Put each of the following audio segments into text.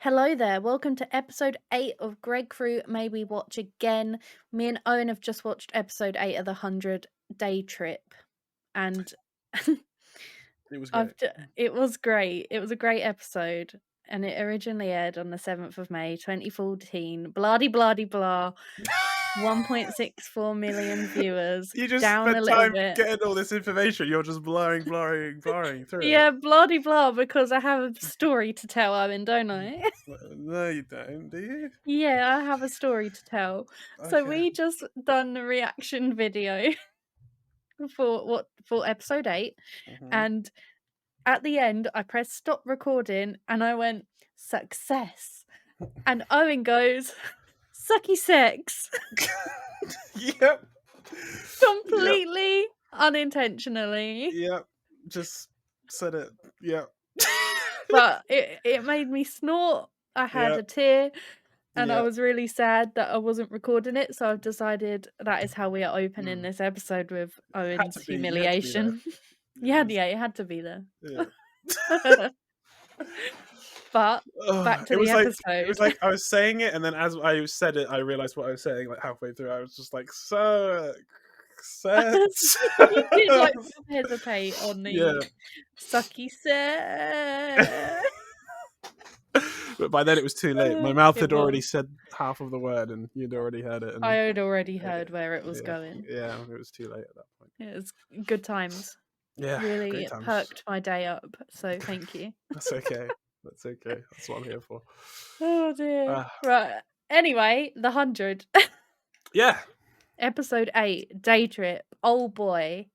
Hello there, welcome to episode 8 of Greg Crew Maybe Watch Again. Me and Owen have just watched episode 8 of the 100-day trip, and It was great. it was great. It was a great episode, and it originally aired on the 7th of May 2014. Blah-de-blah-de-blah. 1.64 million viewers. You just Down a spent little time bit. getting all this information. You're just blurring through Yeah, it. blah-de-blah, because I have a story to tell, Owen, don't I? No, you don't, do you? Yeah, I have a story to tell. So Okay. we just done the reaction video for episode 8, Mhm. and at the end I pressed stop recording and I went success, and Owen goes sucky sex. Yep. Completely unintentionally, Yep. Just said it. Yep. but it made me snort. I had a Yep. tear. And I Yep. was really sad that I wasn't recording it, so I've decided that is how we are opening Mm. this episode, with Had Owen's to be. humiliation. Yeah, It had to be there. yeah. But back to the It episode. was like I was saying it, and then as I said it, I realized what I was saying. Like halfway through, I was just like, "Success." You did like hesitate on the Yeah. sucky sex. But by then it was too late. My mouth It had already was. said half of the word, and you'd already heard it. And I had already heard where it was yeah, going. yeah, it was too late at that point. It was good times. Yeah, Really great times. perked my day up, so thank you. That's okay. That's okay. That's what I'm here for. Oh dear. Ah. Right. Anyway, the 100. Yeah, Episode 8, day trip. Oh boy.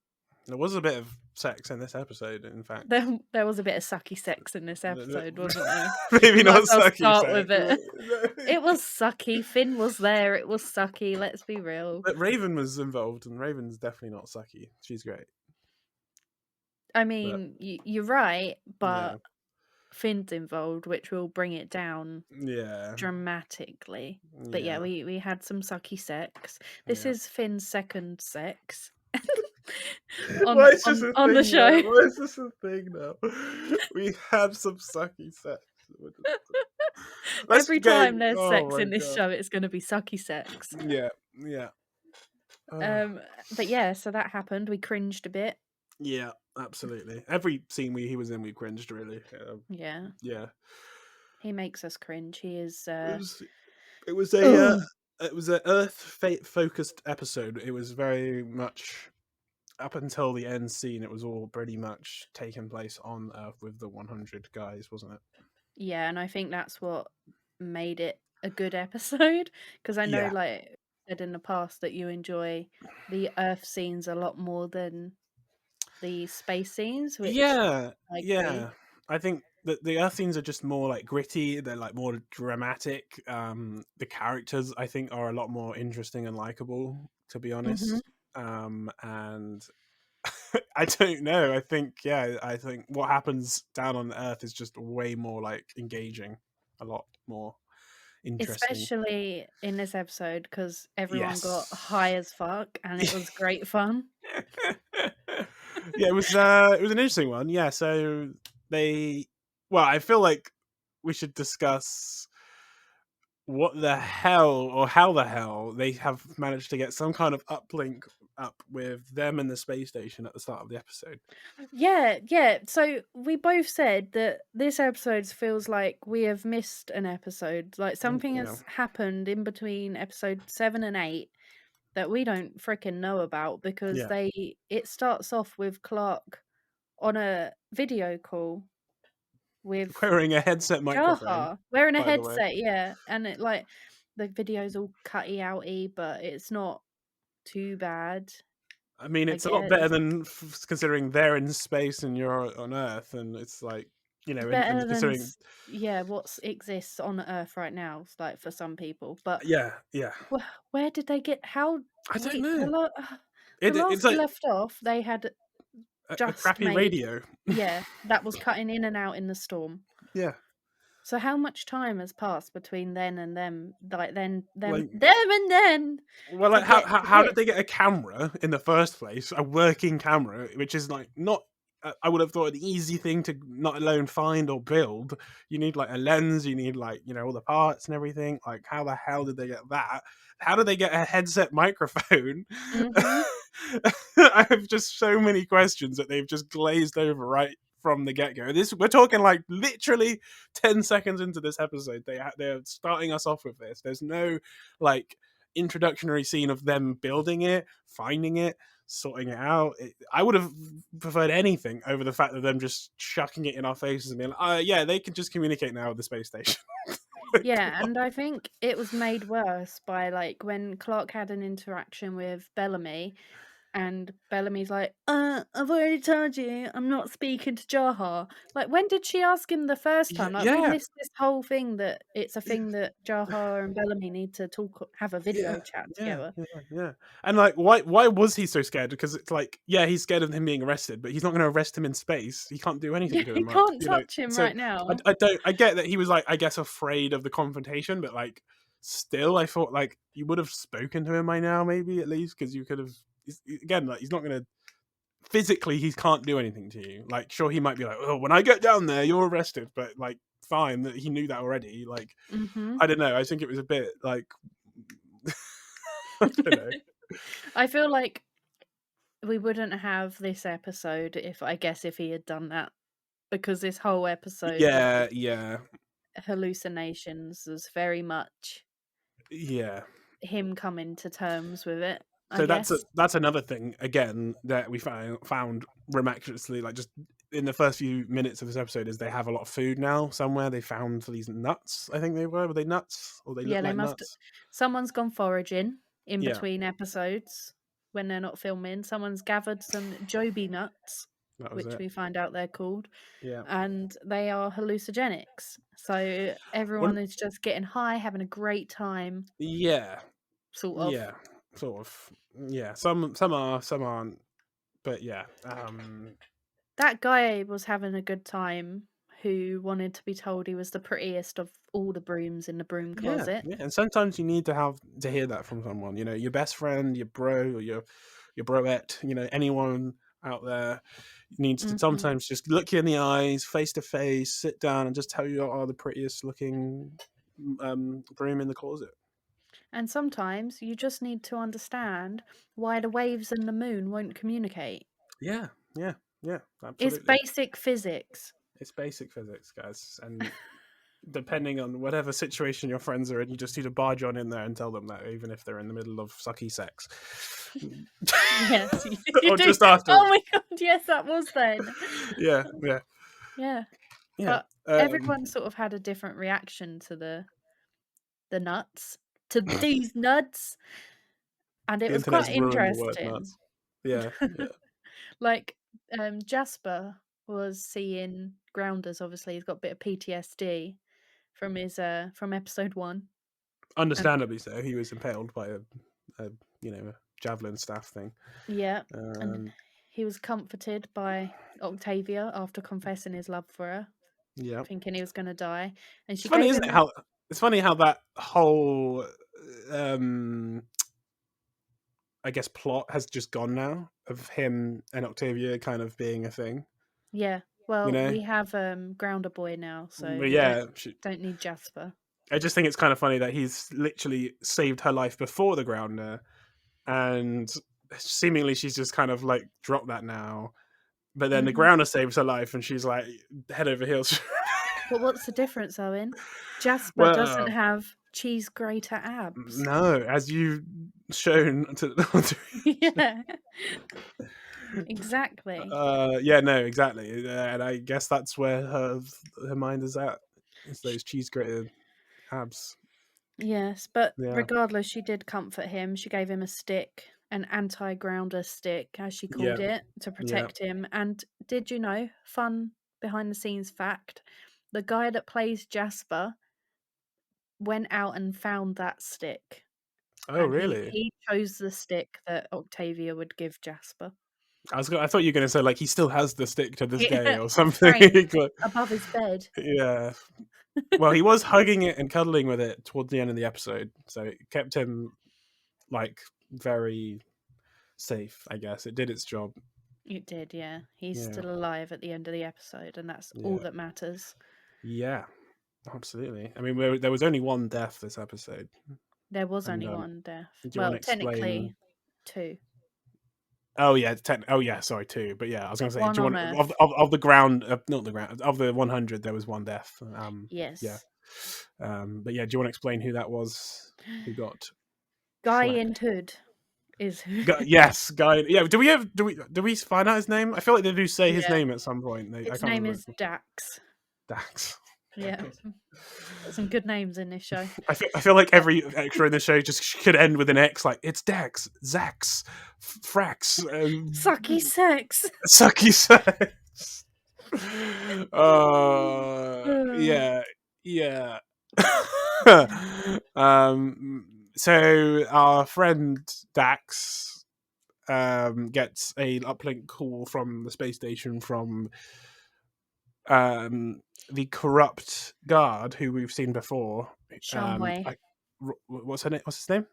there was a bit of sex in this episode. In fact, There was a bit of sucky sex in this episode, wasn't there? Maybe Might not as well sucky start sex. with it. It was sucky. Finn was there. It was sucky. Let's be real. But Raven was involved, and Raven's definitely not sucky. She's great. I mean, you're right, but Yeah. Finn's involved, which will bring it down Yeah. dramatically. But yeah, we had some sucky sex. This Yeah. is Finn's second sex. Why is this a on the thing show. now? Why is this a thing now? We had some sucky sex. Every time there's Oh sex my in this God. show, it's going to be sucky sex. Yeah, yeah. But yeah, so that happened. We cringed a bit. Yeah, absolutely. Every scene he was in, we cringed, really. Yeah. Yeah. He makes us cringe. He is. It was a Earth focused episode. It was very much up until the end scene. It was all pretty much taking place on Earth with the 100 guys, wasn't it? Yeah, and I think that's what made it a good episode, because I know, Yeah. like I said in the past, that you enjoy the Earth scenes a lot more than the space scenes. Which Yeah, I agree. yeah. I think that the Earth scenes are just more like gritty. They're like more dramatic. The characters, I think, are a lot more interesting and likable, to be honest. And I don't know. I think what happens down on Earth is just way more like engaging, a lot more interesting. Especially in this episode, because everyone got Yes. high as fuck, and it was great fun. Yeah, it was an interesting one. Yeah, so I feel like we should discuss what the hell or how the hell they have managed to get some kind of uplink up with them and the space station at the start of the episode. Yeah. So we both said that this episode feels like we have missed an episode. Like something has happened in between episode 7 and 8 that we don't freaking know about, because it starts off with Clarke on a video call with wearing a headset microphone. Wearing a headset, yeah. And it, like, the video's all cutty outy, but it's not too bad. I mean, it's a lot better than considering they're in space and you're on Earth, and it's like, you know, better considering what exists on Earth right now, like for some people. But yeah. Where did they get? How? I don't know. The last it's like left off, they had a crappy radio. Yeah, that was cutting in and out in the storm. Yeah. So how much time has passed between then and them? Like them and then. Well, like how did they get a camera in the first place? A working camera, which is like not I would have thought an easy thing to not alone find or build. You need like a lens, you need like, all the parts and everything. Like, how the hell did they get that? How did they get a headset microphone? Mm-hmm. I have just so many questions that they've just glazed over right from the get-go. We're talking like literally 10 seconds into this episode. They're starting us off with this. There's no like introductory scene of them building it, finding it, sorting it out. I would have preferred anything over the fact of them just chucking it in our faces and being like, yeah, they can just communicate now with the space station. Yeah, and I think it was made worse by like when Clarke had an interaction with Bellamy, and Bellamy's like, I've already told you I'm not speaking to Jahar. Like, when did she ask him the first time? Like, we Yeah, missed this whole thing that it's a thing that Jahar and Bellamy need to have a video chat together. yeah. And like, why was he so scared? Because it's like, yeah, he's scared of him being arrested, but he's not going to arrest him in space. He can't do anything Yeah, to he him, can't touch him So right now. I get that he was like, I guess, afraid of the confrontation, but like, still, I thought like you would have spoken to him by now, maybe at least, because you could have. Again, like, he's not going to physically, he can't do anything to you. Like, sure, he might be like, oh, when I get down there, you're arrested, but like, fine, that he knew that already. Like, I don't know. I think it was a bit like, I don't know. I feel like we wouldn't have this episode if he had done that, because this whole episode, Yeah, hallucinations, was very much him coming to terms with it. So that's another thing again that we found miraculously, like just in the first few minutes of this episode, is they have a lot of food now. Somewhere they found these nuts. I think were they nuts, or they look like nuts? Someone's gone foraging in between episodes when they're not filming. Someone's gathered some Jobi nuts, which we find out they're called. Yeah, and they are hallucinogenics. So everyone is just getting high, having a great time. Yeah, sort of. Yeah, sort of. Yeah, some are, some aren't. But yeah, that guy was having a good time, who wanted to be told he was the prettiest of all the brooms in the broom closet. Yeah, and sometimes you need to hear that from someone. Your best friend, your bro, or your broette. Anyone out there needs to sometimes just look you in the eyes, face to face, sit down, and just tell you are the prettiest looking broom in the closet. And sometimes you just need to understand why the waves and the moon won't communicate. Yeah, absolutely. It's basic physics. It's basic physics, guys. And depending on whatever situation your friends are in, you just need to barge on in there and tell them that, even if they're in the middle of sucky sex. Yes, or just after. Oh my god, yes, that was then. Yeah. But everyone sort of had a different reaction to the nuts, to these nuts, and it was quite interesting. Yeah. Like, Jasper was seeing Grounders. Obviously, he's got a bit of PTSD from his from episode 1. Understandably so. He was impaled by a javelin staff thing. Yeah, and he was comforted by Octavia after confessing his love for her. Yeah, thinking he was going to die, and she. It's funny, isn't it? It's funny how that whole, I guess, plot has just gone now, of him and Octavia kind of being a thing. Yeah, well, we have Grounder Boy now, so don't need Jasper. I just think it's kind of funny that he's literally saved her life before the Grounder, and seemingly she's just kind of like dropped that now. But then the Grounder saves her life, and she's like head over heels. But what's the difference, Owen? Jasper doesn't have cheese grater abs. No, as you've shown to. Yeah. Exactly. Exactly. And I guess that's where her mind is at. It's those cheese grater abs. Yes, but regardless, she did comfort him. She gave him a stick, an anti-grounder stick, as she called it, to protect him. And did you know, fun behind-the-scenes fact, the guy that plays Jasper went out and found that stick. Oh, really? He chose the stick that Octavia would give Jasper. I thought you were going to say, like, he still has the stick to this day or something. Above his bed. Yeah. Well, he was hugging it and cuddling with it towards the end of the episode, so it kept him, like, very safe, I guess. It did its job. It did, yeah. He's Yeah, still alive at the end of the episode, and that's all yeah, that matters. yeah. Absolutely. I mean, there was only one death this episode, There was and only one death. do you want Well, to explain? technically, two. Oh yeah, oh yeah, sorry, two. But yeah, I was going to say, One do you on want Earth. of the ground, not the ground, of the 100, there was one death. Yeah. Yes. But yeah, do you want to explain who that was? Who got Guy schlepped? in Hood is who. Yes, guy. Yeah, do we find out his name? I feel like they do say his Yeah. name at some point. I His can't name remember. is Dax. Dax. Yeah. Got some good names in this show. I feel like every extra in the show just could end with an X, like it's Dax, Zax, Frax, Sucky sex. Sucky sex. Yeah, yeah. So our friend Dax gets a uplink call from the space station from the corrupt guard who we've seen before. Shumway. What's his name?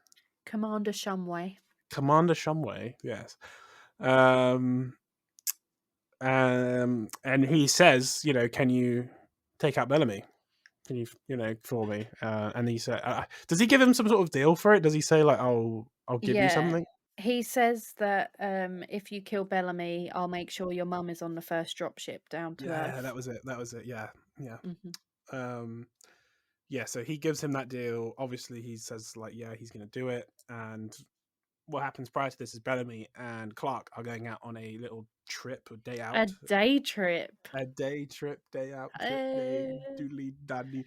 Commander Shumway. Commander Shumway. Yes. And he says, can you take out Bellamy? Can you, for me? And he said, does he give him some sort of deal for it? Does he say like, I'll give you something? He says that if you kill Bellamy, I'll make sure your mum is on the first dropship down to Earth. Yeah, that was it. Yeah. Mm-hmm. Yeah, so he gives him that deal. Obviously, he says like, yeah, he's going to do it. And what happens prior to this is Bellamy and Clarke are going out on a little trip, a day out. A day trip. A day trip, day out, trip, day, doodly daddy.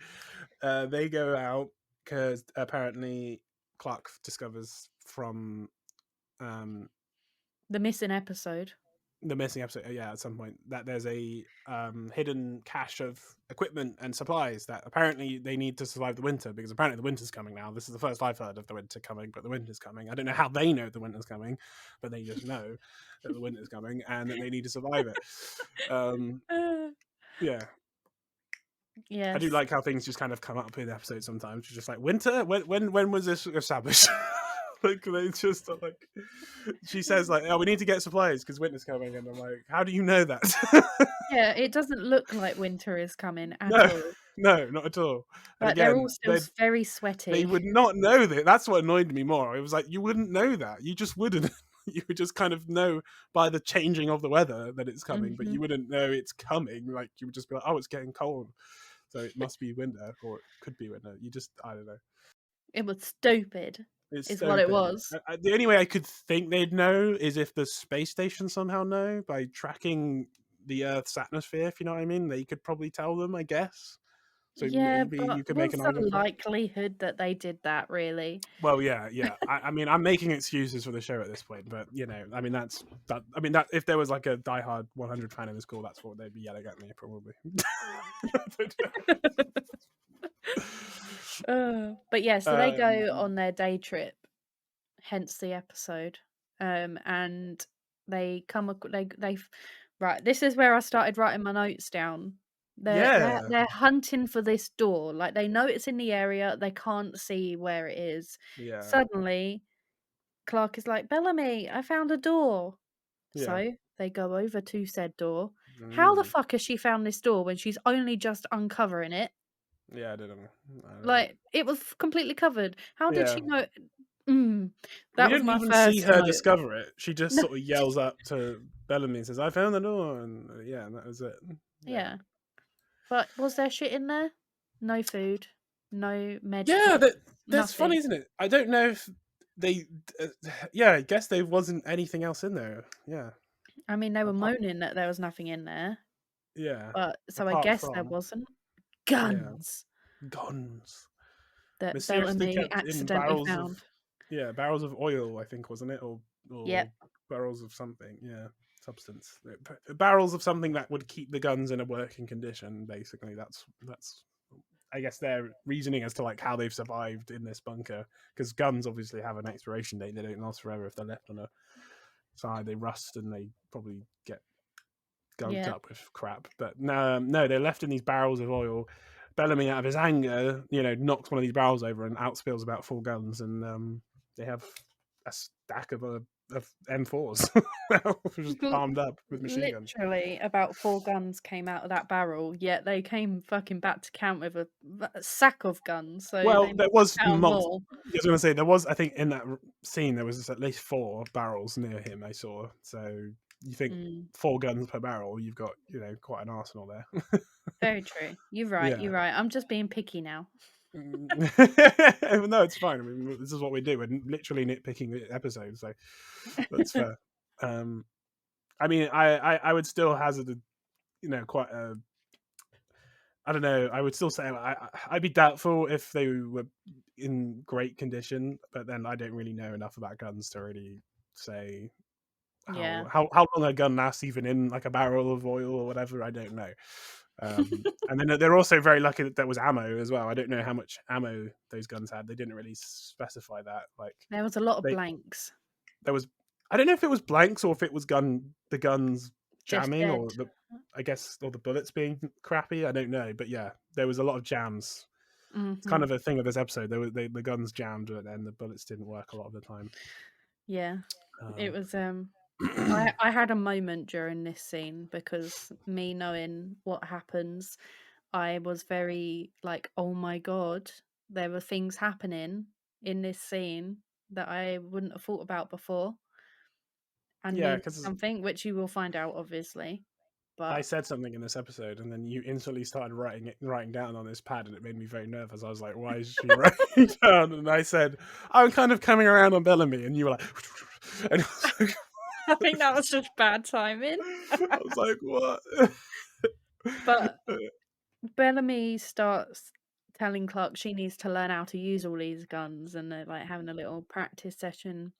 They go out because apparently Clarke discovers from the missing episode. At some point, that there's a hidden cache of equipment and supplies that apparently they need to survive the winter, because apparently the winter's coming now. This is the first I've heard of the winter coming, but the winter's coming. I don't know how they know the winter's coming, but they just know that the winter's coming and that they need to survive it. Yeah. Yes. I do like how things just kind of come up in the episode sometimes. It's just like, winter? When was this established? Like, they just like, she says like, oh, we need to get supplies because winter's coming, and I'm like, how do you know that? Yeah, it doesn't look like winter is coming at all. No, not at all. But again, they're all still very sweaty. They would not know that. That's what annoyed me more. It was like, you wouldn't know that. You just wouldn't. You would just kind of know by the changing of the weather that it's coming, but you wouldn't know it's coming. Like, you would just be like, oh, it's getting cold, so it must be winter, or it could be winter. I don't know. It was stupid. Is what it was. The only way I could think they'd know is if the space station somehow know by tracking the Earth's atmosphere. If you know what I mean, they could probably tell them, I guess. So yeah, maybe you could make an argument. What's the likelihood that they did that, really? Well, yeah. I mean, I'm making excuses for the show at this point, but I mean, that if there was like a diehard 100 fan in the school, that's what they'd be yelling at me probably. But yeah, so they go on their day trip, hence the episode, and they right. This is where I started writing my notes down. They're hunting for this door. Like, they know it's in the area, they can't see where it is. Yeah. Suddenly, Clarke is like, Bellamy, I found a door. Yeah. So they go over to said door. How the fuck has she found this door when she's only just uncovering it? Yeah, I don't know. It was completely covered. How did she know? That was my first. We didn't even see her discover it. She just sort of yells up to Bellamy and says, "I found the door," and and that was it. Yeah. But was there shit in there? No food, no med. Yeah, that's funny, isn't it? I don't know if they. I guess there wasn't anything else in there. Yeah. I mean, they were moaning that there was nothing in there. Yeah. But so I guess there wasn't. Guns. Yeah. Guns. That Bellamy accidentally found. Barrels of oil, I think, wasn't it? Or barrels of something. Yeah. Substance. Barrels of something that would keep the guns in a working condition, basically. That's I guess their reasoning as to like how they've survived in this bunker, because guns obviously have an expiration date. They don't last forever if they're left on a side. They rust and they probably get gunked up with crap. But no, they're left in these barrels of oil. Bellamy, out of his anger, knocks one of these barrels over and outspills about 4 guns, and they have a stack of of M4s, just armed up with machine guns. Literally, about 4 guns came out of that barrel, yet they came fucking back to camp with a sack of guns, so they Well, must there have was found multiple. more. I was going to say there was. I think in that scene there was at least 4 barrels near him. I saw. So you think Mm, 4 guns per barrel? You've got quite an arsenal there. very true. You're right, Yeah. you're right. I'm just being picky now. No, it's fine. I mean, this is what we do. We're literally nitpicking the episode, so that's fair. Um, I mean, I would still hazard quite a. I don't know. I would still say I'd be doubtful if they were in great condition, but then I don't really know enough about guns to really say Yeah. how long a gun lasts, even in like a barrel of oil or whatever. I don't know. And then they're also very lucky that there was ammo as well. I don't know how much ammo those guns had. They didn't really specify that. Like There was a lot of they blanks. there was. I don't know if it was blanks or if it was the guns Just jamming dead. or the bullets being crappy. I don't know, but yeah, there was a lot of jams. It's kind Mhm. of a thing of this episode. The guns jammed and the bullets didn't work a lot of the time. Yeah. It Um, was, I had a moment during this scene because me knowing what happens, I was very like, "Oh my god, there were things happening in this scene that I wouldn't have thought about before and yeah, mean because something," which you will find out obviously, I but said something in this episode, and then you instantly started writing down on this pad, and it made me very nervous. I was like, "Why is she writing down?" And I said, "I'm kind of coming around on Bellamy," and you were like, and I was like, I think that was just bad timing. I was like, "What?" But Bellamy starts telling Clarke she needs to learn how to use all these guns, and they're, like, having a little practice session,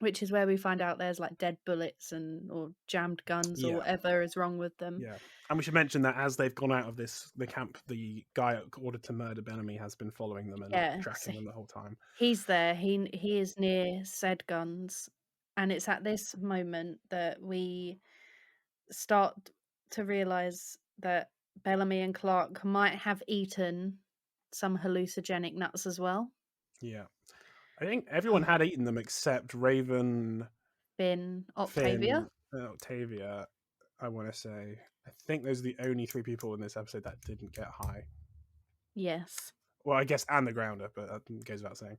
which is where we find out there's, like, dead bullets or jammed guns or Yeah, whatever is wrong with them. yeah. And we should mention that as they've gone out of the camp, the guy ordered to murder Bellamy has been following them and Yeah, so tracking them the whole time. he's there, he is near said guns, and it's at this moment that we start to realise that Bellamy and Clarke might have eaten some hallucinogenic nuts as well. Yeah, I think everyone had eaten them except Raven, Been Octavia? Finn, and Octavia. I want to say. I think those are the only 3 people in this episode that didn't get high. Yes. Well, I guess and the grounder, but that goes without saying.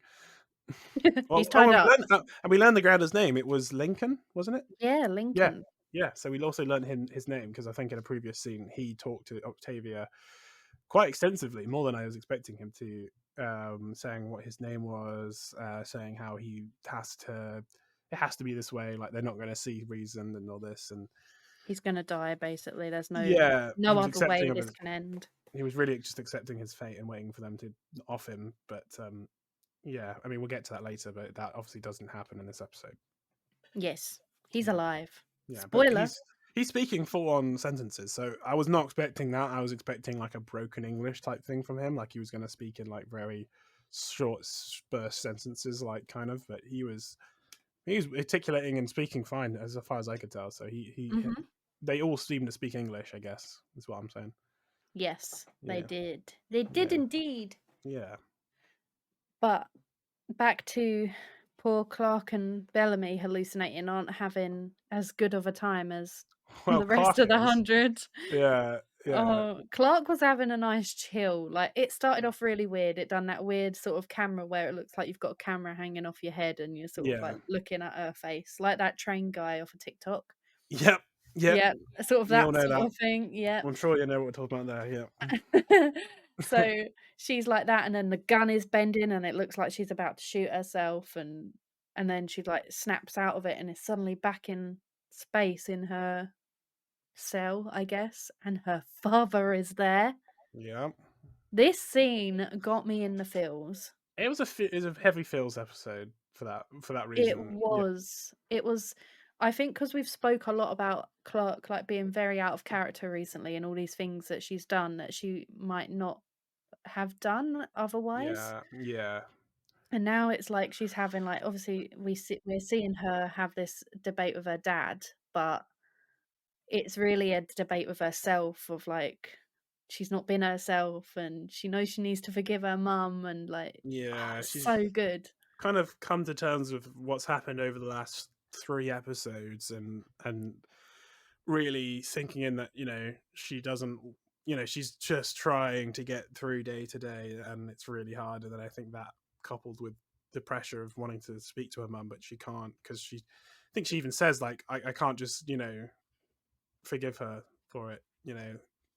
He's Well, tied up. and we learned the grounder's name. It was Lincoln, wasn't it? Yeah, Yeah, Lincoln. yeah. So we also learned his name because I think in a previous scene he talked to Octavia quite extensively, more than I was expecting him to, saying what his name was, saying how it has to be this way, like they're not going to see reason and all this, and He's gonna die basically. There's yeah, he no was other way accepting of this his. can end. He was really just accepting his fate and waiting for them to off him, but yeah, I mean we'll get to that later, but that obviously doesn't happen in this episode. Yes. He's Yeah. alive. Yeah, but Spoiler. he's speaking full on sentences, so I was not expecting that. I was expecting like a broken English type thing from him, like he was going to speak in like very short burst sentences, like kind of. But he was articulating and speaking fine as far as I could tell. So Mhm. they all seem to speak English, I guess is what I'm saying. Yes, they Yeah, did. They did yeah, indeed. yeah. But back to poor Clarke and Bellamy hallucinating aren't having as good of a time as Well, the rest Clarke of the is. 100. Yeah, yeah, Oh, Clarke was having a nice chill. Like, it started off really weird. It done that weird sort of camera where it looks like you've got a camera hanging off your head and you're sort of yeah. like looking at her face, like that train guy off of TikTok. Yep, yep. Yeah, sort of We all that know sort that. of thing. Yeah. I'm sure you know what we're talking about there. Yeah. So she's like that, and then the gun is bending, and it looks like she's about to shoot herself, and then she like snaps out of it, and is suddenly back in space in her cell, I guess, and her father is there. Yeah. This scene got me in the feels. It was a heavy feels episode for that reason. Yeah, It was I think because 'cause we've spoke a lot about Clarke, like, being very out of character recently and all these things that she's done that she might not have done otherwise. yeah, yeah, And now it's like she's having, like, obviously we're seeing her have this debate with her dad, but it's really a debate with herself of, like, she's not been herself and she knows she needs to forgive her mum and, like, yeah. She's so good. kind of come to terms with what's happened over the last 3 episodes and really sinking in that, she doesn't, she's just trying to get through day to day, and it's really hard. And then I think that, coupled with the pressure of wanting to speak to her mum, but she can't, because I think she even says, like, I can't just, forgive her for it,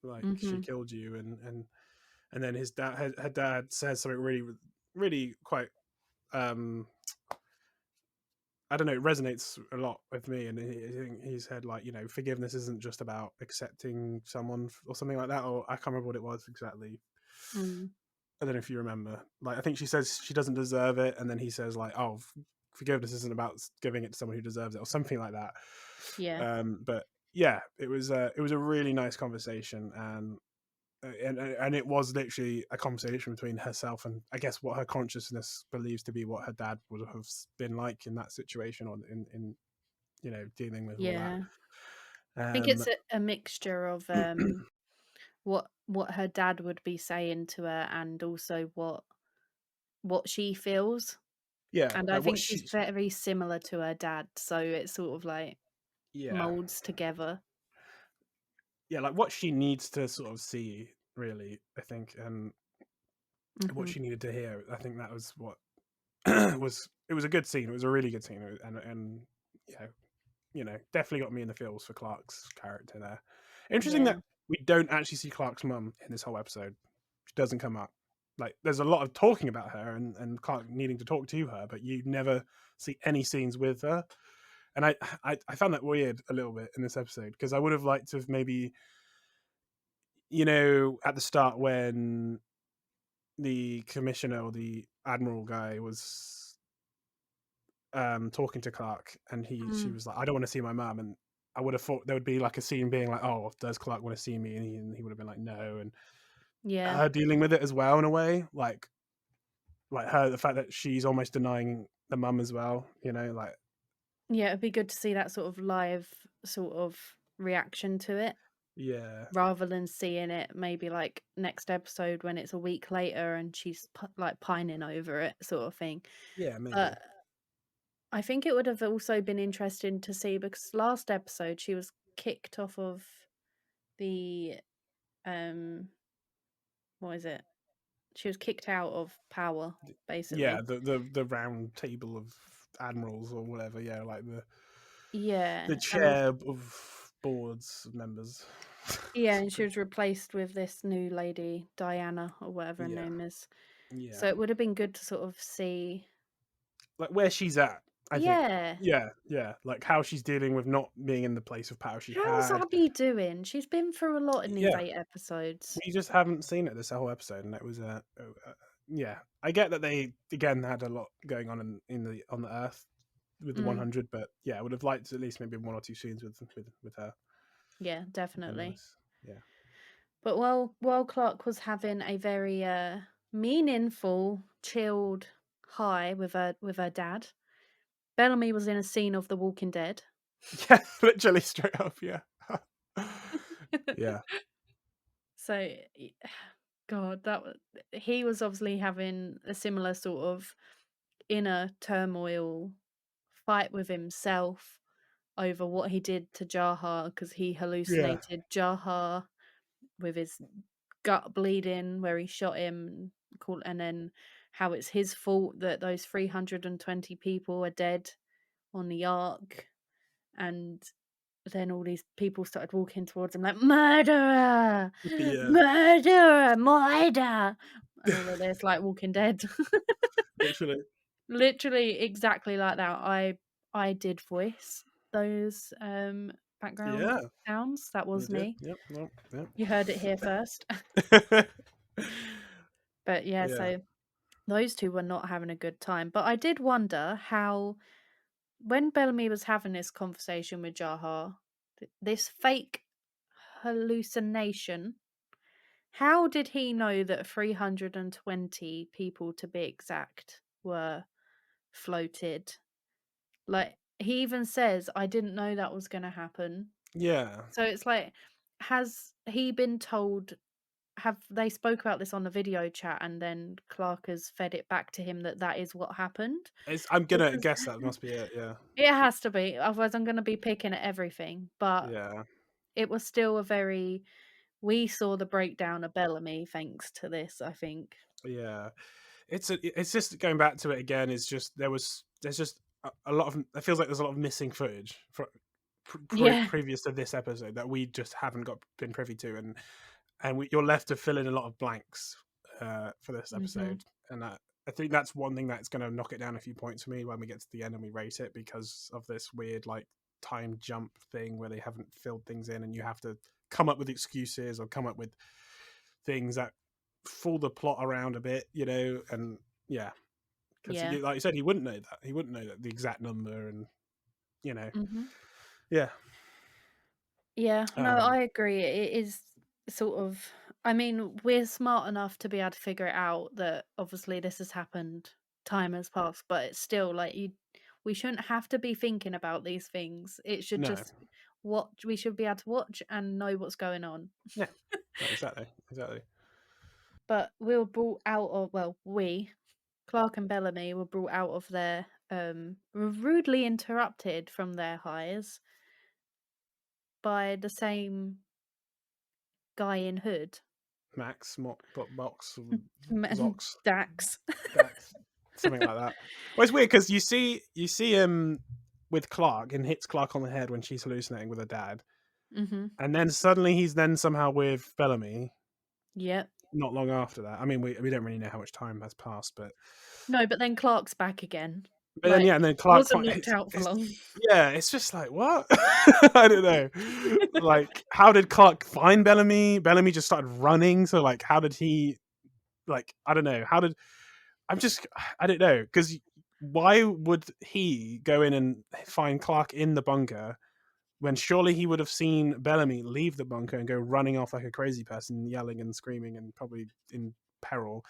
like, she Mm-hmm. killed you. And then her dad says something really, really quite, um I don't know, it resonates a lot with me. And he said, like, forgiveness isn't just about accepting someone or something like that. Or I can't remember what it was exactly. Mm. I don't know if you remember. Like, I think she says she doesn't deserve it, and then he says, like, oh, forgiveness isn't about giving it to someone who deserves it, or something like that. Yeah. But yeah, it was a really nice conversation. And it was literally a conversation between herself and, I guess, what her consciousness believes to be what her dad would have been like in that situation, or in dealing with all that. Yeah. I think Um, it's a mixture of what her dad would be saying to her, and also what she feels. yeah, And I like what think she's she, very similar to her dad, so it sort of like yeah, molds together. yeah, like what she needs to sort of see, really, I think, and what Hmm. she needed to hear. I think that was what it was a good scene. It was a really good scene, and yeah, definitely got me in the feels for Clarke's character there. Interesting Yeah. that we don't actually see Clarke's mum in this whole episode. She doesn't come up. Like, there's a lot of talking about her, and Clarke needing to talk to her, but you never see any scenes with her. And I found that weird a little bit in this episode, because I would have liked to have maybe, at the start, when the commissioner or the admiral guy was talking to Clarke, and she Mm. was like, I don't want to see my mum. And I would have thought there would be like a scene being like, oh, does Clarke want to see me? And he would have been like, no. And Yeah. her dealing with it as well, in a way, like her, the fact that she's almost denying the mum as well, like, Yeah, it'd be good to see that sort of live sort of reaction to it, yeah, rather than seeing it maybe like next episode when it's a week later and she's like pining over it, sort of thing. yeah, maybe, But I think it would have also been interesting to see, because last episode she was kicked off of the um what is it? She was kicked out of power, yeah, basically. the round table of admirals or whatever, yeah, like Yeah, the and also, chair of boards members. yeah, and she was replaced with this new lady, Diana, or whatever her Yeah, name is. yeah, So it would have been good to sort of see. like where she's at, I think. Yeah. Yeah, like how she's dealing with not being in the place of power she How's had. Abby doing? She's been through a lot in these Yeah, 8 episodes. we just haven't seen it this whole episode, and that was yeah. I get that they again had a lot going on in the on the Earth with the Mm, 100, but yeah, I would have liked at least maybe one or two scenes with her. yeah, It'd been definitely. nice. Yeah. But while Clarke was having a very meaningful, chilled high with her dad, Bellamy was in a scene of The Walking Dead. Yeah, literally straight up. Yeah. Yeah. So, God, he was obviously having a similar sort of inner turmoil fight with himself over what he did to Jahar, because he Yeah. hallucinated Jahar with his gut bleeding where he shot him, and then how it's his fault that those 320 people are dead on the ark, and then all these people started walking towards him like, murderer, Yeah. murderer, murder, and all of this, like Walking Dead. Literally. Literally exactly like that. I did voice those background Yeah. sounds. That You was did. me. Yep. Nope. You heard it here first. Yep. But yeah, Yeah. so those two were not having a good time. But I did wonder how, when Bellamy was having this conversation with Jahar, this fake hallucination, how did he know that 320 people, to be exact, were floated? Like, he even says, "I didn't know that was gonna happen." Yeah. So it's like, has he been told have they spoke about this on the video chat, and then Clarke has fed it back to him that is what happened? I'm gonna Because guess that must be it. Yeah, it has to be, otherwise I'm gonna be picking at everything, but yeah, it was still a very we saw the breakdown of Bellamy thanks to this, I think. yeah. It's just going back to it again. Is just there's just a lot of it feels like there's a lot of missing footage Yeah. previous to this episode that we just haven't been privy to, and you're left to fill in a lot of blanks for this Mhm. episode, and I think that's one thing that's going to knock it down a few points for me when we get to the end and we rate it, because of this weird like time jump thing where they haven't filled things in and you have to come up with excuses or come up with things that fool the plot around a bit, and yeah, because Yeah. like you said, he wouldn't know that. He wouldn't know that the exact number, and you know, Mhm. yeah. Yeah, no, Um, I agree. It is sort of I mean, we're smart enough to be able to figure it out that obviously this has happened, time has passed, but it's still like we shouldn't have to be thinking about these things. It should no, just watch we should be able to watch and know what's going on. yeah, no, exactly. But we were brought out of Clarke and Bellamy were brought out of their were rudely interrupted from their highs by the same guy in hood. Max, Box, And Zox, Dax. Dax, something like that. Well, it's weird because you see him with Clarke and hits Clarke on the head when she's hallucinating with her dad, Mhm. and then suddenly he's then somehow with Bellamy. Yep. Not long after that, I mean, we don't really know how much time has passed, No, but then Clark's back again. but then Like, yeah, and then Clarke wasn't knocked out for it's long. yeah, it's just like what I don't know. Like, how did Clarke find Bellamy? Bellamy just started running, so like, how did he? Like, I don't know. How did I'm just I don't know, because why would he go in and find Clarke in the bunker when surely he would have seen Bellamy leave the bunker and go running off like a crazy person, yelling and screaming and probably in peril?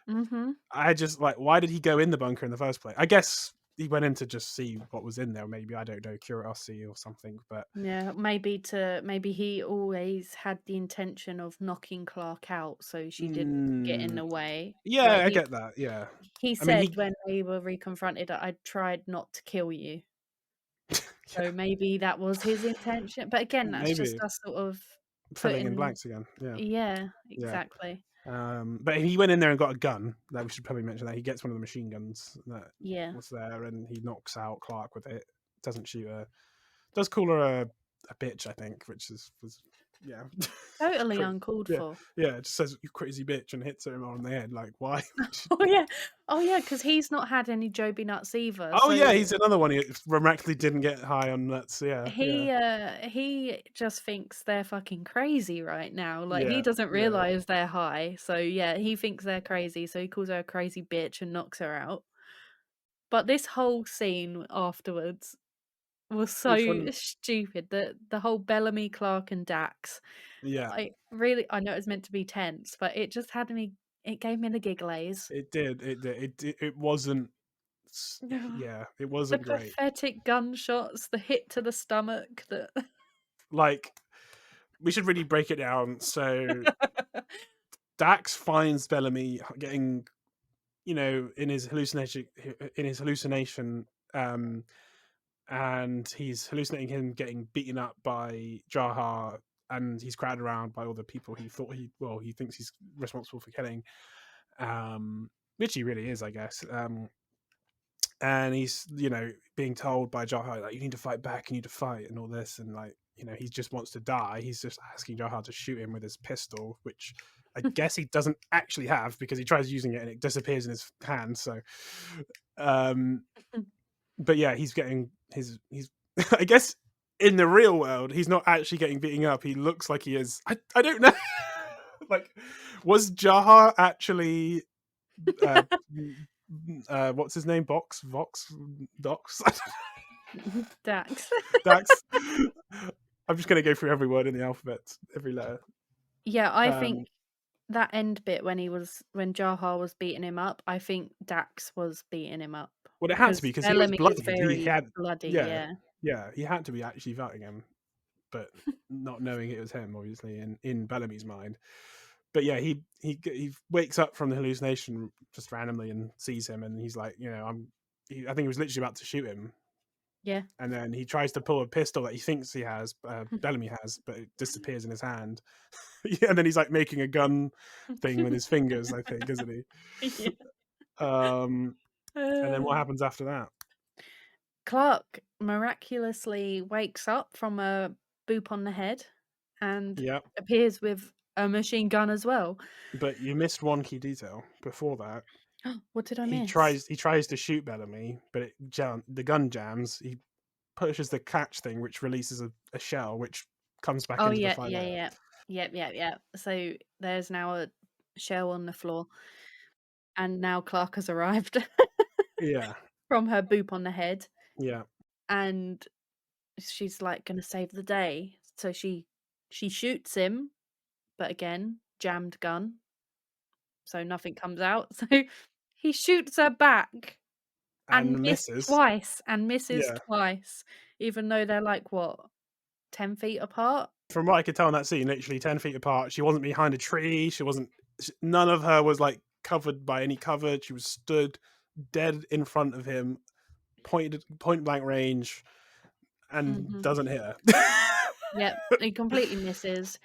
Mhm. I just like, why did he go in the bunker in the first place? I guess he went in to just see what was in there. Maybe, I don't know, curiosity or something. But Yeah, maybe he always had the intention of knocking Clark out so she didn't get in mm, the way. yeah, Like I get that. Yeah, he I mean, said when they were reconfronted, "I tried not to kill you." yeah, So maybe that was his intention. But again, that's just maybe us sort of filling in putting blanks again. Yeah, yeah, yeah. exactly. But he went in there and got a gun. That we should probably mention that he gets one of the machine guns that Yeah. was there, and he knocks out Clarke with it. Doesn't shoot her. Does call her a bitch, I think, which was yeah, Totally uncalled yeah, for. yeah. It just says you crazy bitch and hits him on the head. Like, why? Oh yeah. Oh yeah, because he's not had any Jobi nuts either. Oh So yeah, he's another one who miraculously didn't get high on nuts. Yeah, yeah, he just thinks they're fucking crazy right now. Like he yeah, doesn't yeah. realize they're high. So yeah, he thinks they're crazy. So he calls her a crazy bitch and knocks her out. But this whole scene afterwards was Which so one? stupid. The whole Bellamy, Clark, and Dax. Yeah, I know it was meant to be tense, but it just had me. It gave me the gigglies. it did. It did. It wasn't. Yeah, it The wasn't great. pathetic gunshots, the hit to the stomach, the Like, we should really break it down. So Dax finds Bellamy getting, in his hallucination, and he's hallucinating him getting beaten up by Jahar, and he's crowded around by all the people he thinks he's responsible for killing, which he really is, I guess. And he's being told by Jahar, like, you need to fight back, you need to fight, and all this, and like, he just wants to die. He's just asking Jahar to shoot him with his pistol, which I guess he doesn't actually have, because he tries using it and it disappears in his hand. So um but yeah, he's getting he's I guess in the real world he's not actually getting beaten up. He looks like he is. I don't know. Like, was Jahar actually uh what's his name? Vox Dox Dax. Dax. I'm just gonna go through every word in the alphabet, every letter. Yeah, I um think that end bit when Jahar was beating him up, I think Dax was beating him up well, it had to be because because he was Bellamy is bloodied. He very had, bloody. yeah, Yeah. yeah, he had to be actually fighting him, but not knowing it was him, obviously, in Bellamy's mind. But yeah, he wakes up from the hallucination just randomly and sees him, and he's like, I think he was literally about to shoot him. Yeah. And then he tries to pull a pistol that he thinks he has, Bellamy has, but it disappears in his hand. And then he's like making a gun thing with his fingers, I think, isn't he? Yeah. And then what happens after that? Clarke miraculously wakes up from a boop on the head and Yeah. appears with a machine gun as well. But you missed one key detail before that. What did I He miss? tries to shoot Bellamy, but the gun jams. He pushes the catch thing, which releases a shell, which comes back Oh, into the yeah, fight yeah, later. yeah. Yep, yep, yep. So there's now a shell on the floor, and now Clarke has arrived Yeah, from her boop on the head, yeah. and she's like gonna save the day. So she shoots him, but again, jammed gun, so nothing comes out. So he shoots her back and And missed misses. twice and misses Yeah. twice, even though they're like what, 10 feet apart? From what I could tell in that scene, literally 10 feet apart. She wasn't behind a tree. She wasn't. None of her was like covered by any cover. She was stood dead in front of him, point blank range, and Hmm. doesn't hit her. Yep, he completely misses.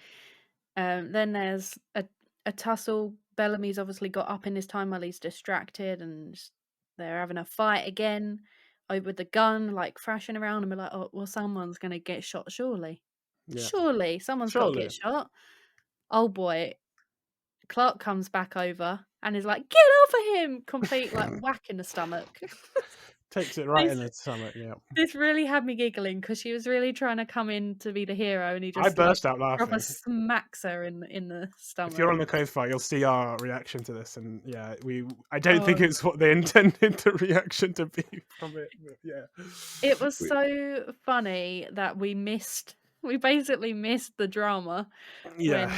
Then there's a tussle. Bellamy's obviously got up in his time while he's distracted, and they're having a fight again with the gun, like thrashing around, and we're like, oh, well, someone's gonna get shot, surely. Yeah, Surely, someone's got to surely. get shot. Oh boy, Clarke comes back over and is like, "Get off of him!" Complete like whack in the stomach. Takes it right This in the stomach. Yeah, this really had me giggling because she was really trying to come in to be the hero, and he I just like burst out proper laughing. smacks her in the If you're stomach. on the co-fi, you'll see our reaction to this, and yeah, I don't think Oh, it's what they intended the reaction to be from it. But yeah, it was we, so funny that we basically missed the drama yeah, when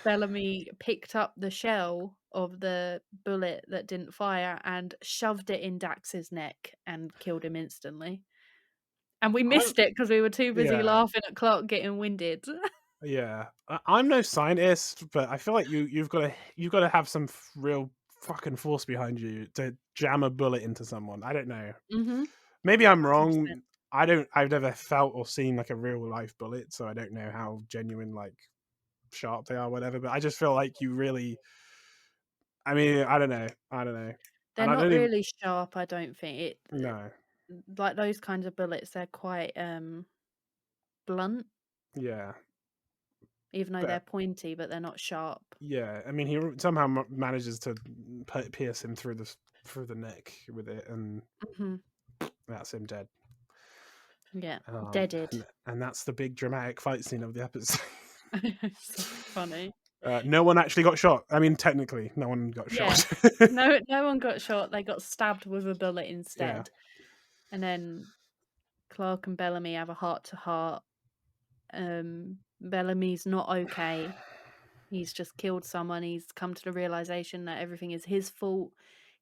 Bellamy picked up the shell of the bullet that didn't fire and shoved it in Dax's neck and killed him instantly. And we I'm missed it because we were too busy yeah. laughing at Clarke getting winded. Yeah, I'm no scientist, but I feel like you've got to have some real fucking force behind you to jam a bullet into someone. I don't know. Mhm. Maybe I'm 100%. wrong. I don't. I've never felt or seen like a real life bullet, so I don't know how genuine, like sharp they are, whatever. But I just feel like you really. I mean, I don't know. I don't know, They're and I not don't even. really sharp, I don't think. No. Like those kinds of bullets, they're quite, blunt, Yeah, even though they're but pointy, but they're not sharp. yeah. I mean, he somehow manages to pierce him through the neck with it, and Mhm. that's him dead. Yeah. Deaded. And that's the big dramatic fight scene of the episode. So funny. No one actually got shot. I mean, technically, no one got Yeah. shot. No one got shot, they got stabbed with a bullet Yeah, instead. And then Clarke and Bellamy have a heart-to-heart. Bellamy's not okay. He's just killed someone. He's come to the realization that everything is his fault.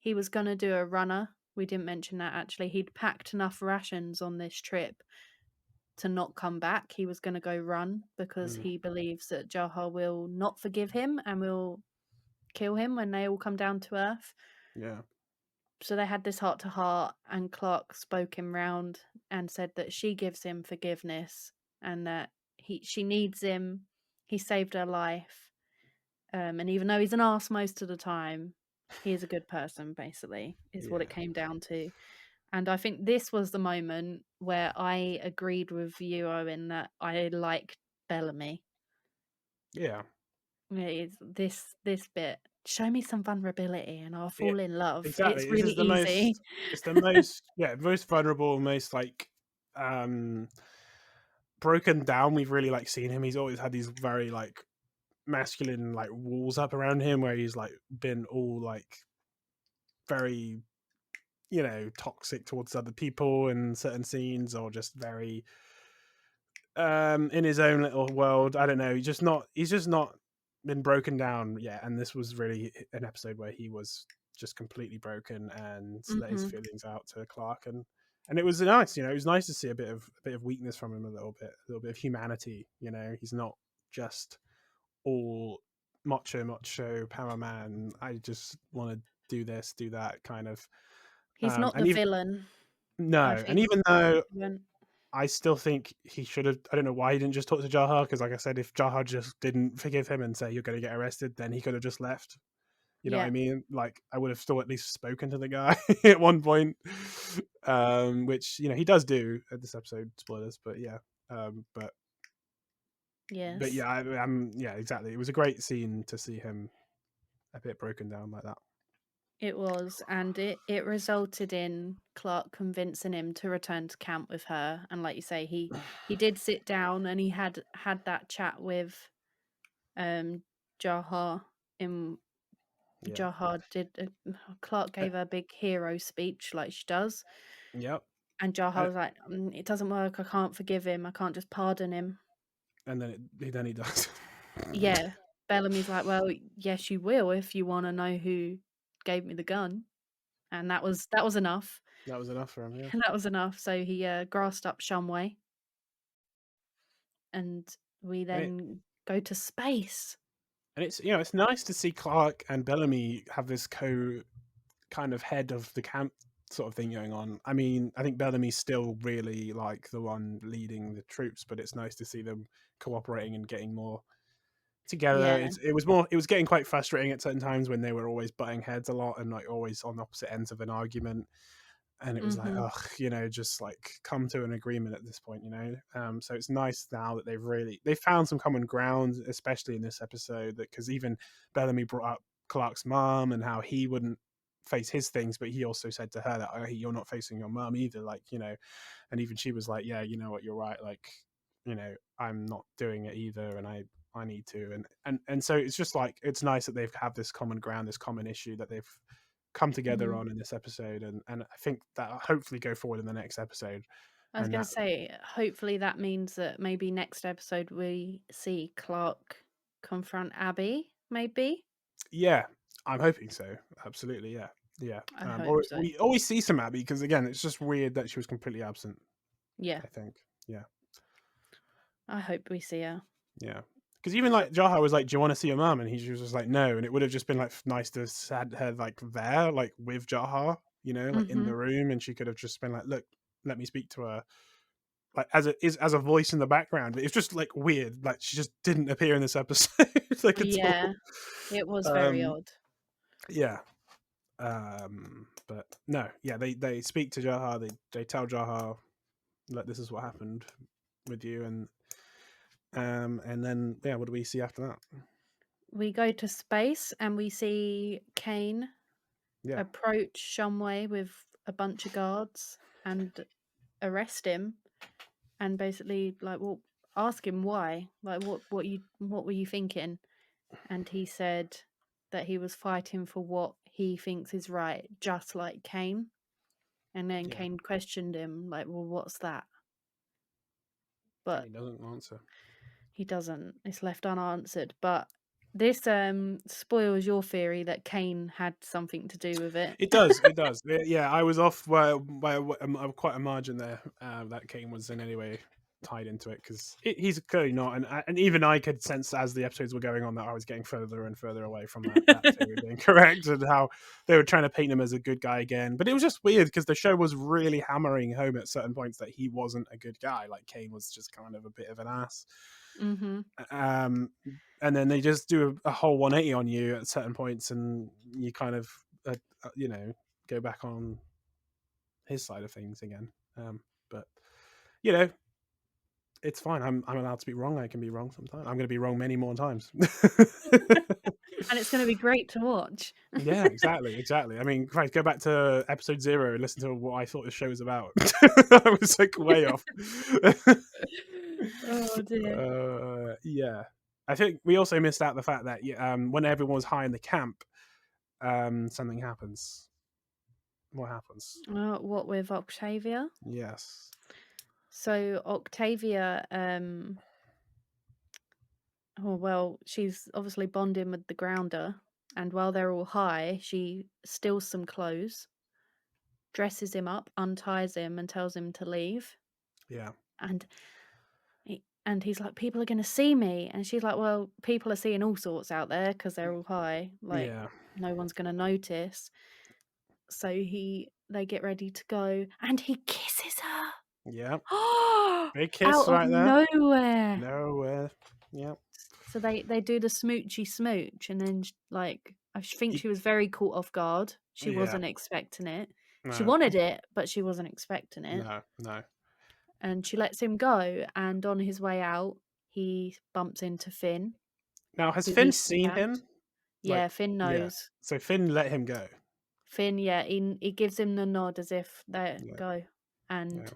He was gonna do a runner. We didn't mention that actually. He'd packed enough rations on this trip to not come back. He was gonna go run because mm, he believes that Jaha will not forgive him and will kill him when they all come down to Earth. yeah, So they had this heart to heart, and Clarke spoke him round and said that she gives him forgiveness and that she needs him. He saved her life. And even though he's an arse most of the time, he is a good person, basically, is what yeah, it came down to. And I think this was the moment where I agreed with you, Owen, that I liked Bellamy. yeah, It's this bit. Show me some vulnerability and I'll yeah. fall in love. Exactly. It's This really is the easy. most. It's the most. Yeah, most vulnerable, most like um broken down. We've really like seen him. He's always had these very like masculine like walls up around him, where he's like been all like very toxic towards other people in certain scenes, or just very in his own little world. I don't know. He's just not been broken down yet. And this was really an episode where he was just completely broken and let his Mhm. feelings out to Clarke, and it was nice. It was nice to see a bit of weakness from him, a little bit of humanity. He's not just all macho power man. I just want to do this, do that kind of. He's not the And even villain. I no, and think even though he went. I still think he should have. I don't know why he didn't just talk to Jaha, because, like I said, if Jaha just didn't forgive him and say you're going to get arrested, then he could have just left. You know what I Yeah, mean? Like, I would have still at least spoken to the guy at one point, which he does do at this episode. Spoilers, but yeah, but yes, yeah, I'm yeah, exactly. It was a great scene to see him a bit broken down like that. it was, and it resulted in Clarke convincing him to return to camp with her. And like you say, he did sit down and he had that chat with Jaha. In Yeah. Jaha did Clarke Uh, gave her a big hero speech like she does, Yep. and Jaha Uh, was like, "It doesn't work. I can't forgive him. I can't just pardon him." and then he does. Yeah, Bellamy's like, "Well, yes, you will if you want to know who gave me the gun," and that was enough. That was enough for him. Yeah. That was enough. So he grassed up Shumway, and we And it then go to space. and it's nice to see Clark and Bellamy have this kind of head of the camp sort of thing going on. I mean, I think Bellamy's still really like the one leading the troops, but it's nice to see them cooperating and getting more together. Yeah. It was getting quite frustrating at certain times when they were always butting heads a lot and like always on opposite ends of an argument. And it was like, Mhm. ugh, just like come to an agreement at this point. So it's nice now that they've found some common ground, especially in this episode, that because even Bellamy brought up Clark's mom and how he wouldn't face his things, but he also said to her that, oh, you're not facing your mom either, and even she was like, yeah, you know what, you're right, like, I'm not doing it either, and I need to, and so it's just like it's nice that they've had this common ground, this common issue that they've come together Mhm. on in this episode, and I think that hopefully go forward in the next episode, I was and gonna that say, hopefully that means that maybe next episode we see Clarke confront Abby. Maybe. yeah, I'm hoping so, absolutely, yeah, yeah. I hope Or so. we always see some Abby because again, it's just weird that she was completely absent. Yeah, I think, yeah, I hope we see her. yeah. Because even like Jaha was like, "Do you want to see your mum?" And she was just like, "No." And it would have just been like nice to have had her like there, like with Jaha, like in Mhm. the room, and she could have just been like, "Look, let me speak to her." Like as a voice in the background. It's just like weird. Like she just didn't appear in this episode like at all. Yeah, it was very Um, odd. yeah. But no, yeah, they speak to Jaha. They tell Jaha, like, this is what happened with you, and then yeah, what do we see after that? We go to space and we see Kane Yeah, approach Shumway with a bunch of guards and arrest him, and basically like, well, ask him why, like what were you thinking? And he said that he was fighting for what he thinks is right, just like Kane. And then yeah, Kane questioned him like, well, what's that? and But he doesn't answer. he doesn't. It's left unanswered. But this spoils your theory that Kane had something to do with it. It does. It does. Yeah, I was off by quite a margin there. That Kane was in any way tied into it because he's clearly not, and even I could sense as the episodes were going on that I was getting further and further away from that theory being correct, and how they were trying to paint him as a good guy again. But it was just weird because the show was really hammering home at certain points that he wasn't a good guy. Like Kane was just kind of a bit of an ass. Mm-hmm. Um, and then they just do a whole 180 on you at certain points, and you kind of, you know, go back on his side of things again. But you know, it's fine. I'm allowed to be wrong. I can be wrong sometimes. I'm going to be wrong many more times. And it's going to be great to watch. Yeah, exactly. I mean, Christ, go back to episode 0 and listen to what I thought the show was about. I was like way off. Oh dear. Yeah, I think we also missed out the fact that when everyone was high in the camp, something happens. What happens? What with Octavia? Yes. So Octavia, oh well, she's obviously bonding with the grounder, and while they're all high, she steals some clothes, dresses him up, unties him, and tells him to leave. Yeah. And And he's like, "People are gonna see me." And she's like, "Well, people are seeing all sorts out there because 'cause they're all high. Like, Yeah. no one's gonna notice." So they get ready to go, and he kisses her. Yeah. Big Out kiss of right there. nowhere. Nowhere. Yep. So they do the smoochy smooch, and then, like, I think He, she was very caught off guard. She yeah. wasn't expecting it. She No. wanted it, but she wasn't expecting it. No. No. And she lets him go, and on his way out, he bumps into Finn, Now, has who Finn he seen kidnapped. him? Like, Yeah, Finn yeah. knows. So Finn let him go. Finn, yeah, he gives him the nod as if they Yeah. go, Yeah. and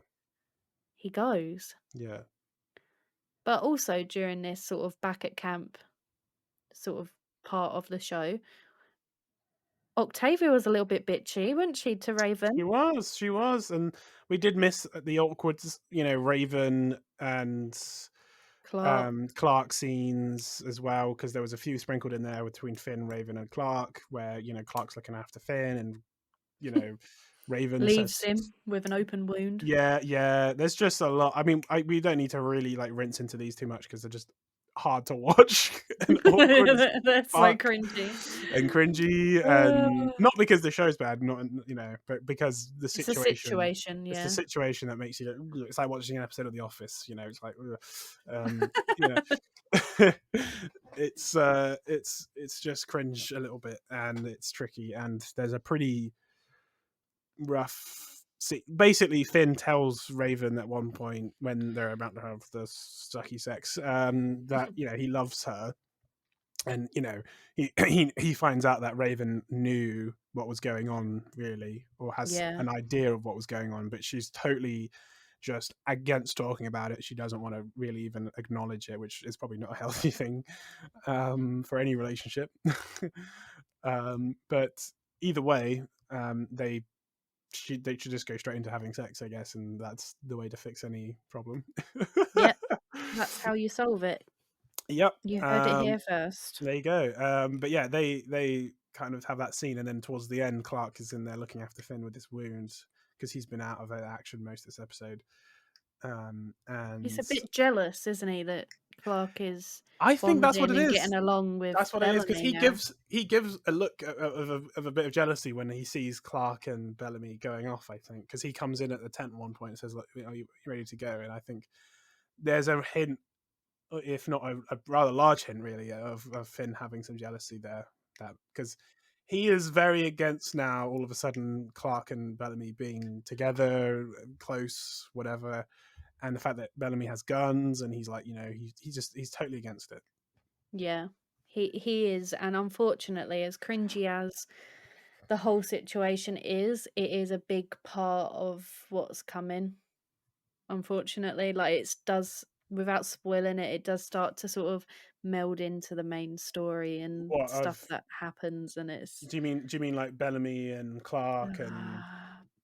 he goes. Yeah. But also during this sort of back at camp sort of part of the show, Octavia was a little bit bitchy, wasn't she, to Raven? She was, and we did miss the awkward, Raven and Clarke. Clarke scenes as well, because there was a few sprinkled in there between Finn, Raven, and Clarke, where Clarke's looking after Finn, and Raven Leaves says, him with an open wound. yeah. There's just a lot. I mean, we don't need to really like rinse into these too much because they're just hard to watch and awkward as They're so fuck cringy. and cringy, and not because the show's bad, not but because the It's a situation. situation, It's the yeah. situation that makes you go, "Ugh." It's like watching an episode of The Office. It's like, ugh. You know, it's just cringe a little bit, and it's tricky, and there's a pretty rough. Basically, Finn tells Raven at one point when they're about to have the sucky sex, that he loves her, and he finds out that Raven knew what was going on, really, or has Yeah. an idea of what was going on, but she's totally just against talking about it. She doesn't want to really even acknowledge it, which is probably not a healthy thing for any relationship. But either way, they should just go straight into having sex, I guess, and that's the way to fix any problem. Yep. That's how you solve it. Yep. You heard it here first. There you go. But yeah, they kind of have that scene, and then towards the end, Clarke is in there looking after Finn with his wounds because he's been out of action most of this episode. He's And a bit jealous, isn't he, that Clarke is I think that's what bonding it and is. getting along with That's what it is, because Bellamy now. he gives a look of a bit of jealousy when he sees Clarke and Bellamy going off. I think because he comes in at the tent at one point and says, "Look, are you ready to go?" And I think there's a hint, if not a rather large hint, really, of Finn having some jealousy there. That because he is very against now all of a sudden Clarke and Bellamy being together, close, whatever, and the fact that Bellamy has guns, and he's like, he's totally against it. Yeah. He is, and unfortunately, as cringy as the whole situation is, it is a big part of what's coming. Unfortunately, like it does, without spoiling it, it does start to sort of meld into the main story and What stuff of? that happens, and it's Do you mean like Bellamy and Clarke and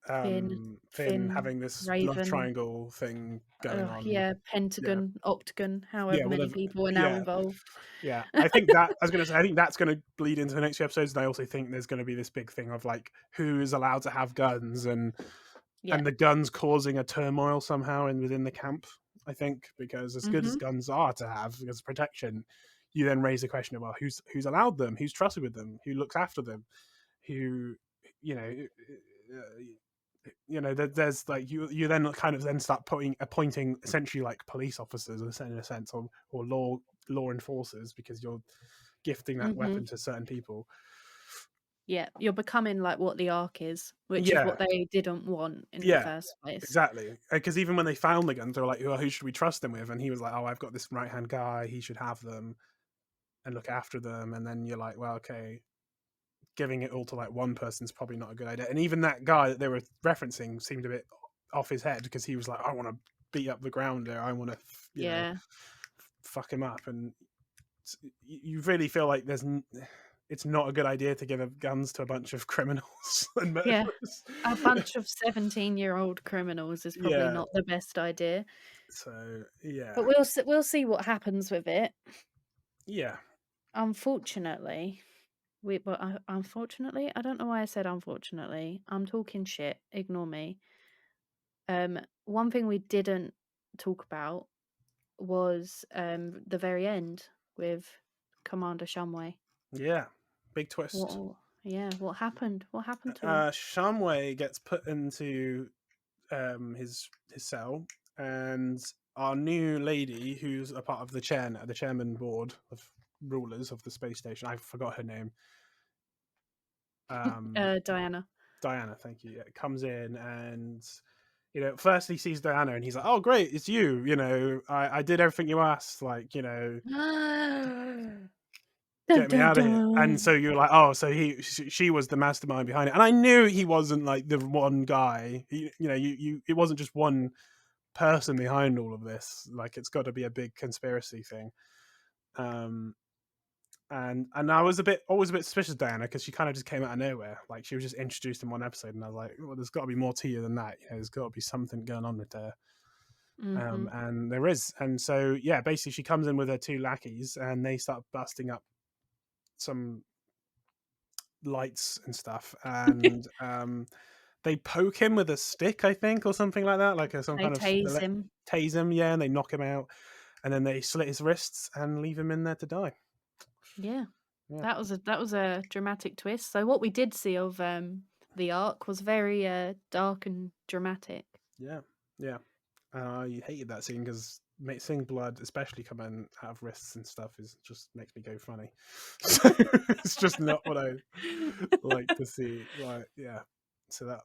Finn, Finn Finn, having this love Raven. triangle thing going on? Yeah, Yeah, Pentagon, Octagon, yeah. however Well, many people are now yeah, involved. yeah. I think that I was going to say. I think that's going to bleed into the next few episodes, and I also think there's going to be this big thing of like who is allowed to have guns, and Yeah. the guns causing a turmoil somehow within the camp. I think because as good as Mhm. guns are to have as protection, you then raise the question of, well, who's allowed them, who's trusted with them, who looks after them, who you know there's like you then kind of then start appointing essentially like police officers in a sense, or law enforcers, because you're gifting that Mhm. weapon to certain people. Yeah, you're becoming like what the Ark is, which is Yeah, what they didn't want in the yeah, first place. exactly. Because even when they found the guns, they were like, well, who should we trust them with? And he was like, oh, I've got this right hand guy, he should have them and look after them. And then you're like, well, okay, giving it all to like one person's probably not a good idea. And even that guy that they were referencing seemed a bit off his head, because he was like, I want to beat up the grounder, I want to Yeah. fuck him up. And you really feel like it's not a good idea to give guns to a bunch of criminals and Yeah. murderers. A bunch of 17-year-old criminals is probably Yeah, not the best idea. so yeah, But we'll see what happens with it. yeah. Unfortunately, unfortunately, I don't know why I said unfortunately. I'm talking shit. Ignore me. One thing we didn't talk about was the very end with Commander Shumway. Yeah, big twist. What happened? What happened to him? Shumway gets put into his cell, and our new lady, who's a part of the chairman board of rulers of the space station. I forgot her name. Diana. Diana, thank you. Yeah, comes in and first he sees Diana and he's like, "Oh, great, it's you. I did everything you asked. Like, Dun, get me dun, out of here." And so dun. you're like, "Oh, so she was the mastermind behind it." And I knew he wasn't like the one guy. It wasn't just one person behind all of this. Like, it's got to be a big conspiracy thing. And I was always a bit suspicious of Diana because she kind of just came out of nowhere. Like, she was just introduced in one episode, and I was like, well, there's got to be more to you than that. There's got to be something going on with her. Mm-hmm. And there is. And so, yeah, basically she comes in with her two lackeys and they start busting up some lights and stuff. And they poke him with a stick, I think, or something like that, like some They kind of tase him. tase him, yeah, and they knock him out. And then they slit his wrists and leave him in there to die. Yeah. Yeah. That was a dramatic twist. So what we did see of the arc was very dark and dramatic. Yeah. I hated that scene because seeing blood, especially coming out of wrists and stuff, just makes me go funny. So it's just not what I like to see. Like, yeah. So that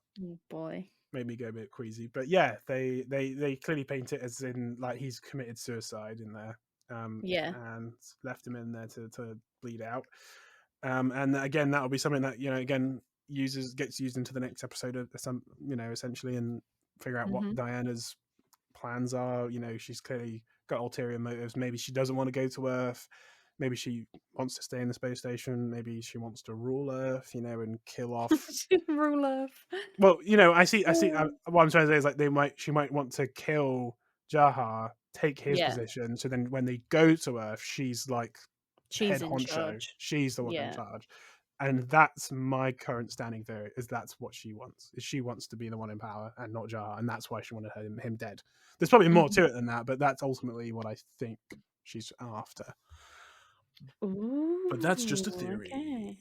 boy made me go a bit queasy. But yeah, they clearly paint it as in like he's committed suicide in there. And left him in there to bleed out. And again, that'll be something that gets used into the next episode of some, essentially, and figure out what Diana's plans are. She's clearly got ulterior motives. Maybe she doesn't want to go to Earth. Maybe she wants to stay in the space station. Maybe she wants to rule Earth, and kill off. Rule Earth. Well, I see. What I'm trying to say is like she might want to kill Jahar, take his position. So then when they go to Earth, she's like head honcho. Charge. She's the one in charge. And that's my current standing theory, is that's what she wants. Is she wants to be the one in power and not Jahar, and that's why she wanted him dead. There's probably more to it than that, but that's ultimately what I think she's after. Ooh, but that's just a theory. Okay.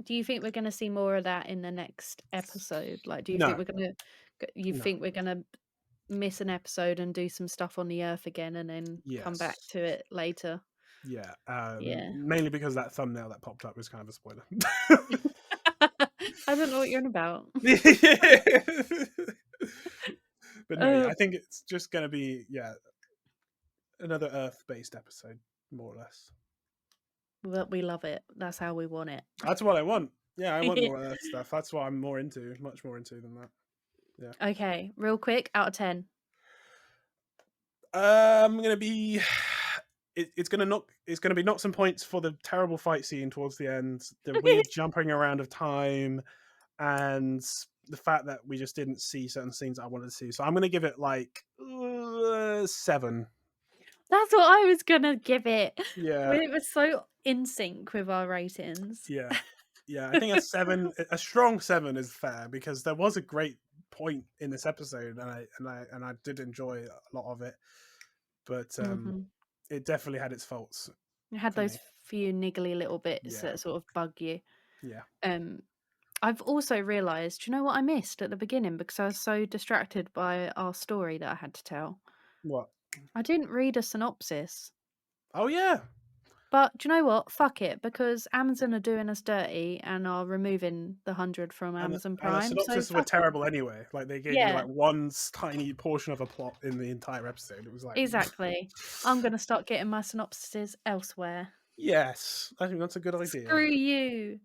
Do you think we're going to see more of that in the next episode? Like, do you think we're going to? Think we're going to miss an episode and do some stuff on the Earth again, and then come back to it later? Yeah. Mainly because that thumbnail that popped up was kind of a spoiler. I don't know what you're on about. But no, I think it's just going to be another Earth-based episode, more or less. But we love it. That's how we want it. That's what I want. Yeah, I want more Earth stuff. That's what I'm much more into than that. Yeah. Okay, real quick, out of 10. I'm gonna be. It's gonna be knock some points for the terrible fight scene towards the end, the weird jumping around of time, and the fact that we just didn't see certain scenes I wanted to see. So I'm gonna give it like 7. That's what I was gonna give it. Yeah, it was so in sync with our ratings. Yeah, I think a 7, a strong 7 is fair, because there was a great point in this episode, and I did enjoy a lot of it, but it definitely had its faults. It had those few niggly little bits that sort of bug you. Yeah. I've also realised, do you know what I missed at the beginning, because I was so distracted by our story that I had to tell? What? I didn't read a synopsis. Oh yeah. But do you know what? Fuck it, because Amazon are doing us dirty and are removing the 100 from Amazon Prime. And the synopses were terrible anyway. Like, they gave you like one tiny portion of a plot in the entire episode. It was like, exactly. I'm going to start getting my synopses elsewhere. Yes, I think that's a good idea. Screw you.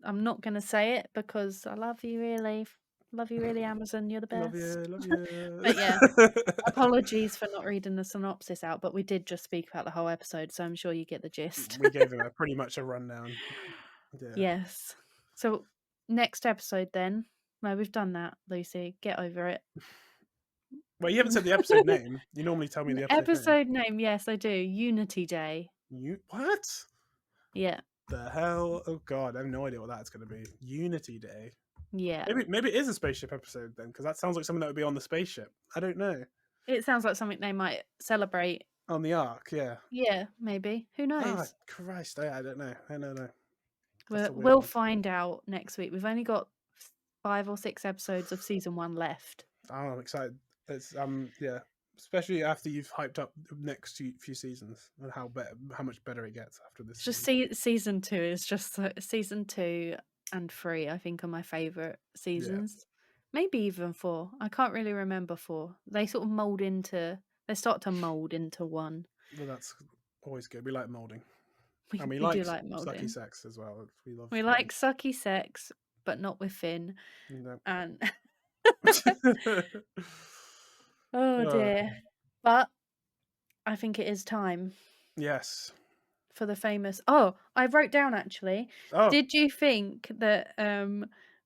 I'm not going to say it because I love you really. Love you really, Amazon. You're the best. Love you. But yeah, apologies for not reading the synopsis out, but we did just speak about the whole episode, so I'm sure you get the gist. We gave him pretty much a rundown. Yeah. Yes. So next episode then. No, we've done that, Lucy. Get over it. Well, you haven't said the episode name. You normally tell me the episode name. Yes, I do. Unity Day. What? Yeah. The hell? Oh God, I have no idea what that's going to be. Unity Day. Yeah. Maybe it is a spaceship episode then, because that sounds like something that would be on the spaceship. I don't know. It sounds like something they might celebrate. On the Ark, yeah. Yeah, maybe. Who knows? Christ, I don't know. I don't know. We'll find out next week. We've only got 5 or 6 episodes of season 1 left. Oh, I'm excited. It's yeah, especially after you've hyped up the next few seasons and how much better it gets after this. Just season 2 is just season 2 and 3. I think are my favorite seasons. Yeah. Maybe even 4. I can't really remember 4. They sort of they start to mold into one. Well, that's always good. We like molding. And we do like molding. Sucky sex as well. We like sucky sex, but not with Finn. No. And oh dear. But I think it is time. Yes. For the famous. Oh, I wrote down actually. Oh. Did you think that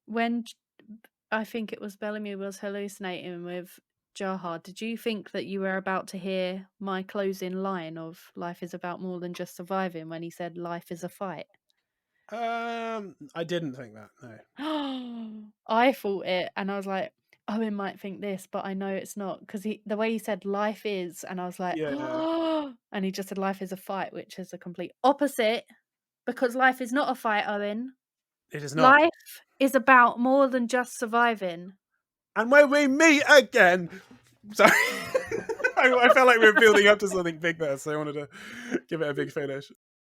when I think it was Bellamy was hallucinating with Jahar, did you think that you were about to hear my closing line of "Life is about more than just surviving" when he said "Life is a fight"? I didn't think that. No. I thought it, and I was like, Owen might think this, but I know it's not, because the way he said "life is," and I was like, oh, and he just said "life is a fight," which is a complete opposite, because life is not a fight, Owen. It is not. Life is about more than just surviving. And when we meet again, sorry, I felt like we were building up to something big there, so I wanted to give it a big finish.